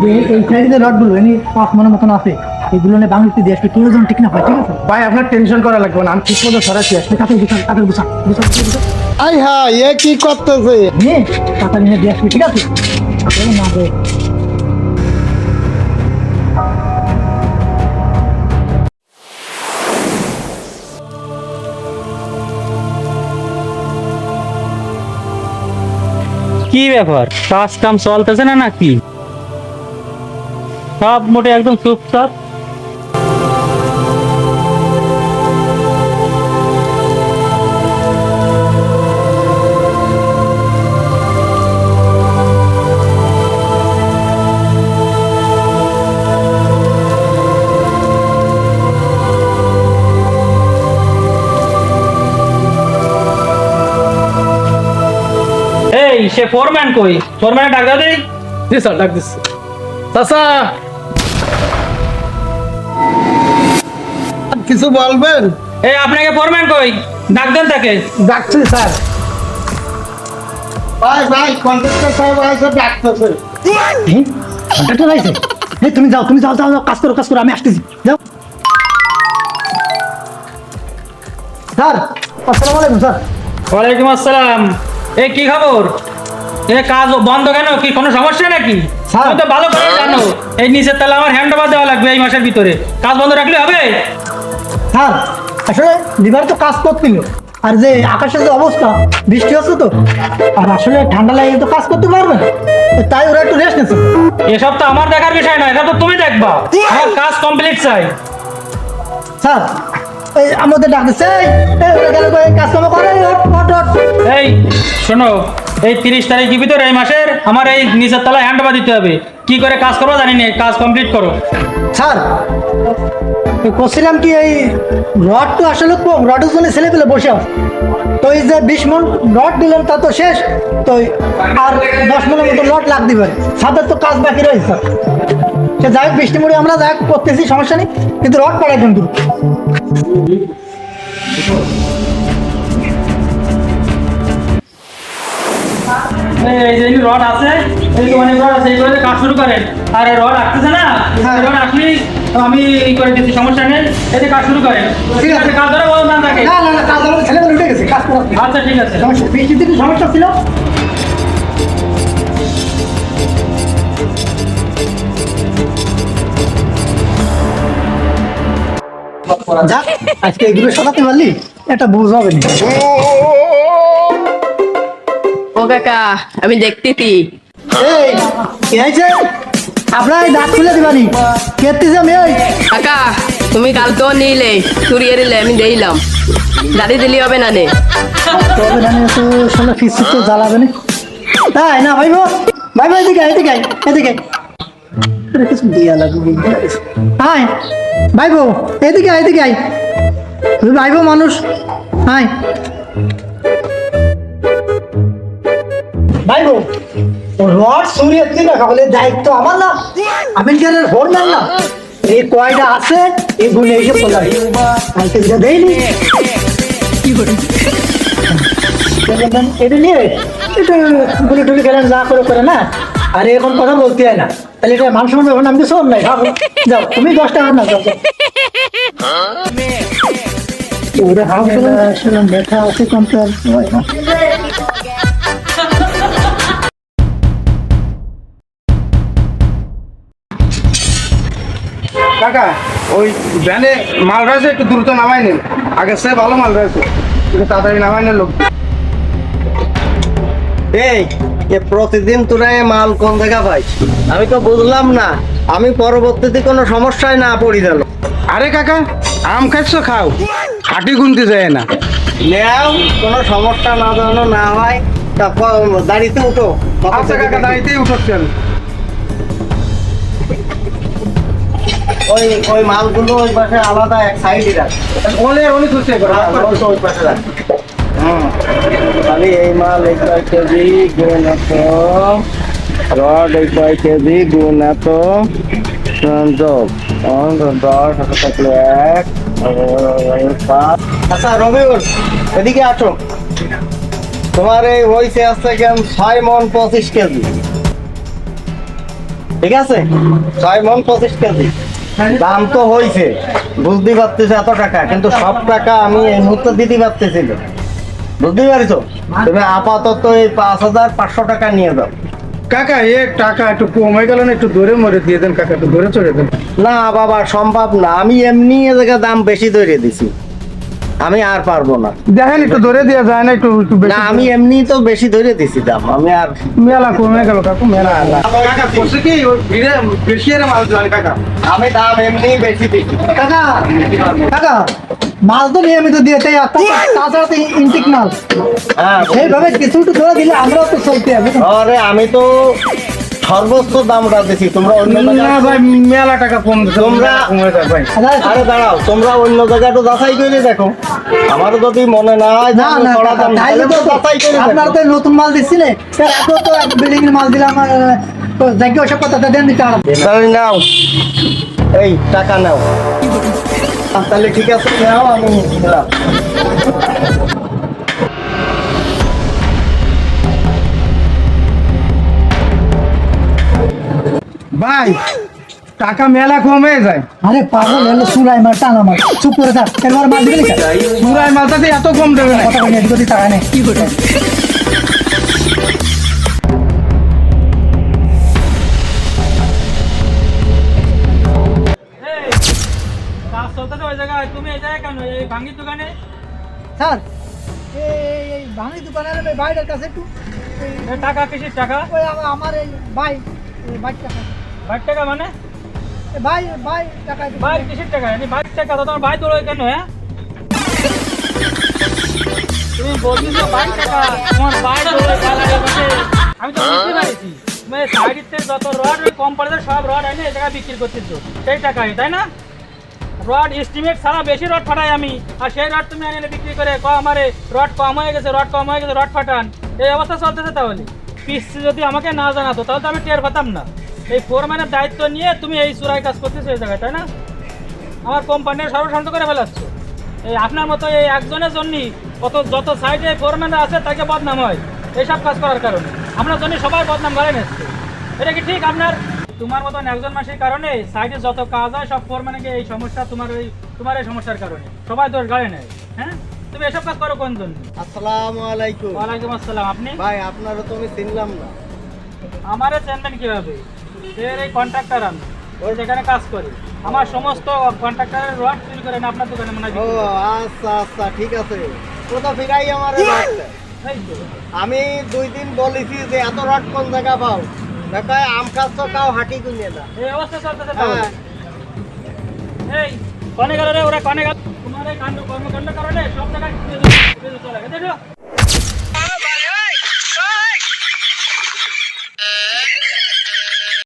যে এই সাইডে যে রডগুলো এনে 5 মনের মতন আছে এগুলো নিয়ে বাংলাদেশে দিয়ে আসবে তোর ঠিক না হয় ঠিক আছে ভাই আপনার টেনশন করা লাগবে না, আমি ঠিক মতো সরাচ্ছি। আসলে কাপড় বুঝান আই হ্যাঁ এ কি করতেছে? নিয়ে কাপড় নিয়ে দিয়ে আসবে ঠিক আছে আপনার না দে কি ব্যাপার, কাজ কাম চলতেছে না নাকি? সব মোটে একদম চুপচাপ। এই সে ফোরম্যান কই? ফোরম্যানে ডাক দাও দেই। জি স্যার, ডাক দিচ্ছি। চাচা কিছু বলবেন? এই আপনাকে ফোরম্যান কই? ডাক দেন তাকে। ডাকছি স্যার। ভাই ভাই কন্ট্রাক্টর সাহেব এসে ডাকতেছে। কন্ট্রাক্টর আইছে তুমি যাও কাজ করো আমি আসতেছি যাও স্যার আসসালামু আলাইকুম স্যার ওয়ালাইকুম আসসালাম। এই কি খবর? এ কাজ বন্ধ কেন? কি কোনো সমস্যা নাকি? স্যার। তুমি তো ভালো করে জানো এই নিচের তালা আমার হ্যান্ড ওভার দেওয়া লাগবে এই মাসের ভিতরে। কাজ বন্ধ রাখলে হবে? স্যার আসলে লিভার তো কাজ করছিল আর যে আকাশের যে অবস্থা বৃষ্টি হচ্ছে তো আর আসলে ঠান্ডা লাগে তো কাজ করতে পারবে না তাই ওরা একটু রেস্ট নিচ্ছে এসব তো আমার দেখার বিষয় নয়, এটা তো তুমি দেখবা। আমার কাজ কমপ্লিট চাই। স্যার এই আমাদের ডাক দিচ্ছে কাজ কর্ম করে এই শোনো, এই 30 তারিখের ভিতরে এই মাসের আমার এই নিচের তলায় হ্যান্ড ওভার দিতে হবে। কি করে কাজ করবো জানি না, কাজ কমপ্লিট করো। স্যার করছিলাম কি এই রড তো আসলে কম রডের জন্য ছেলে পেলে বসে আছে তো এই যে 20 মন রড দিলেন তা তো শেষ তো আর 10 মনের মতো রড লাগ দিবেন সাদের তো কাজ বাকি রয়েছে স্যার সে যাই হোক বৃষ্টি মুড়ে আমরা যাই হোক করতেছি সমস্যা নেই কিন্তু রড পাড়াই দেন দ্রুত এই যে রড আছে, এই অনেক রড আছে, এইগুলো কাজ শুরু করেন। আর রড আসতেছে না, রড আসলেই আমি এই করে দিচ্ছি, সমস্যা নেই। এতে কাজ শুরু করেন। ঠিক আছে, কাজ ধরে বল না থাকে। না কাজ আমাদের ছেলে পেলে উঠে গেছে কাজ করা আচ্ছা ঠিক আছে। সমস্যা বৃষ্টির দিকে সমস্যা ছিল যাক আজকে এগুলো সরাতে পারলি এটা বুঝ হবে না ও কাকা আমি দেখতেছি। এই কি হয়েছে আপনার এই দাঁত খুলে দিবানি কেতেছে আমি এই কাকা তুমি কালকেও নিলে চুরিয়ে দিলে আমি দিলাম, দাদি দিলি হবে না নে। তবে জানি তো সামনে ফিস তো জ্বালাবে না তাই না ভাইবো এদিকে কিছু দিয়া লাগবে হাই ভাইবো এদিকে আই তুমি ভাইবো মানুষ হাই ভাইবো রড সুরিয়ে না বলে দায়িত্ব আমার না আমি কেনের ফোরম্যান না এই কয়টা আছে এগুলো এসে বলাই কালকে যেটা দেয়নি এটা নিয়ে এটা গুলি টুলি খেলেন যা করে না আরে এখন কথা বলতে হয় না তাহলে এটা মানুষ মানুষ এখন আমি শোন নাই ভাবো যাও তুমি 10 টাকা না যাও ওরে হাফ আসলে দেখা আছে কম্পেয়ার হয় না কাকা ওই ভ্যানে মাল রয়েছে, একটু দ্রুত নামাই নেন। আগে সে ভালো মাল রয়েছে, একটু তাড়াতাড়ি নামাই নেন লোক। এই এ প্রতিদিন তোরা এ মাল কোন জায়গা পাইস? আমি তো বুঝলাম না, আমি পরবর্তীতে কোনো সমস্যায় না পড়ি গেল। আরে কাকা আম খাচ্ছ খাও, হাঁটি গুনতে যায় না। নেও কোনো সমস্যা না যেন না হয়, তারপর দাঁড়িতে উঠো। আচ্ছা কাকা দাঁড়িয়েতেই উঠছেন। ওই মালগুলো ওই পাশে আলাদা এক সাইডে রাখ। অনেক খুশি ওই পাশে রাখ। খালি এই মাল এই কয় কেজি গুণ এত, রড এই কয় কেজি গুণ এত, যোগ 10 থাকলে 1 5। আচ্ছা রবিউল এদিকে আসো, তোমার এই হয়েছে আজকে 6 মণ 25 কেজি। ঠিক আছে 6 মণ 25 কেজি দাম তো হয়েছে, বুঝতে পারতেছে এত টাকা, কিন্তু সব টাকা আমি এই মুহূর্তে দিতে পারতেছি না, বুঝতে পারছো? তুমি আপাতত এই 5500 টাকা নিয়ে যাও। কাকা এ টাকা একটু কমে গেল না, একটু ধরে মরে দিয়ে দেন কাকা, একটু ধরে চড়ে দেন। না বাবা সম্ভব না, আমি এমনি এ জায়গায় দাম বেশি ধরে দিছি, আমি আর পারবো না। দেখেন একটু ধরে দেওয়া যায় না, একটু একটু বেশি না আমি এমনি তো বেশি ধরে দিছি দাম, আমি আর মেলা কমে গেল কাকু, মেলা কাকা বসে কি ওই ভিড়ে বেশি এর মাল জানে কাকা। আমি দাম এমনি বেশি দিছি। কাকা কাকা মাছ তো নিয়মিত দিয়ে তাই তাছাড়া তো ইনটেক মাল হ্যাঁ সেইভাবে কিছু একটু ধরে দিলে আমরাও তো চলতে হবে। আরে আমি তো সর্বোচ্চ দামটা দিছি, তোমরা অন্য না জায়গায় ভাই মেলা টাকা কম দিছে, তোমরা- কমে যায় ভাই। আরে দাঁড়াও, তোমরা অন্য জায়গায় একটু যাচাই করে দেখো, আমার যদি মনে না হয় যে না আমি না কড়া কাকা, দাম দিই, তাইলে তাহলে তো যাচাই করে আপনারা দেখো। তো নতুন মাল দিচ্ছি না স্যার, এত তো বিল্ডিং এর মাল দিলাম তো যাকে ওসব কথা দেন দিতে আর তাহলে নাও, এই টাকা নাও। তাহলে ঠিক আছে নাও, আমি দিলাম। ভাই টাকা মেলা কমে যায়, আরে পাগল হলো সুরাই মাল টানা মাল চুপ করে থাক এবার মাল দিবি না পুরাই মালটাতে এত কম দেবে না। কথা বলি এদিকে টাকা নেই কি করে এই, কাজ চলতেছে ওই জায়গায়, তুমি এই জায়গায় কেন এই ভাঙ্গির দোকানে? স্যার এই ভাঙি দোকানের ওই ভাইটার কাছে একটু এই টাকা কিসের টাকা? ওই আমার এই ভাই বাইক টাকা বাইক টাকা মানে? ভাই ভাই টাকা একটু বাইক কিসের টাকা? বাইক টাকা তো তোমার ভাই তোলো কেন? হ্যাঁ, তুমি বলছো বাইক টাকা, তোমার ভাই তোলো আমি তো বুঝতে পারছি। তুমি সাইডের যত রড ওই কোম্পানিতে সব রড এনে এই জায়গায় বিক্রি করতেছো সেই টাকায়, তাই না? রড এস্টিমেট ছাড়া বেশি রড ফাটাই আমি, আর সেই রড তুমি এনে বিক্রি করে আমারে রড কম হয়ে গেছে, রড কম হয়ে গেছে, রড ফাটান, এই অবস্থা চলতেছে। তাহলে পিসি যদি আমাকে না জানাতো তাহলে তো আমি টের পেতাম না। এই ফোরম্যানের দায়িত্ব নিয়ে তুমি এই চুরাই কাজ করতেছো এই জায়গায়, তাই না? আমার কোম্পানির সর্বশান্ত করে ফেলাচ্ছ। এই আপনার মতো এই একজনের জন্যই যত সাইডে ফোরম্যানরা আছে তাকে বদনাম হয় এইসব কাজ করার কারণে। আপনার জন্য সবাই বদনাম করে নিচ্ছে, এটা কি ঠিক? আপনার তোমার মতন একজন মাসের কারণে সাইডে যত কাজ হয় সব ফোরম্যানকে এই সমস্যা, তোমার এই সমস্যার কারণে সবাই দোষ গাড়ে নেয়। হ্যাঁ, তুমি এসব কাজ করো কোন জন্য? আসসালামু আলাইকুম। ওয়ালাইকুম আসসালাম। আপনি? ভাই আপনারও তো আমি চিনলাম না। আমারে চেনবেন কিভাবে? এর এই কন্ট্রাক্টর আমি, ওই যেখানে কাজ করি। আমার সমস্ত কন্ট্রাক্টরের রড চুরি করেন আপনার দোকানে মনে ও হয়। আচ্ছা আচ্ছা ঠিক আছে, কোথা ফিরাই আমার এই তো। আমি 2 দিন বলেছি যে এত রড কোন জায়গা পাও, দেখায় আম খাস তো কাও হাঁটি কিনে না। এই অবস্থা চলতেছে তাহলে। হ্যাঁ এই কনে গেল রে, ওরা কনে গেল? তোমার এই কর্মকাণ্ড কারণে সব জায়গায় চলে গেছে। দেখো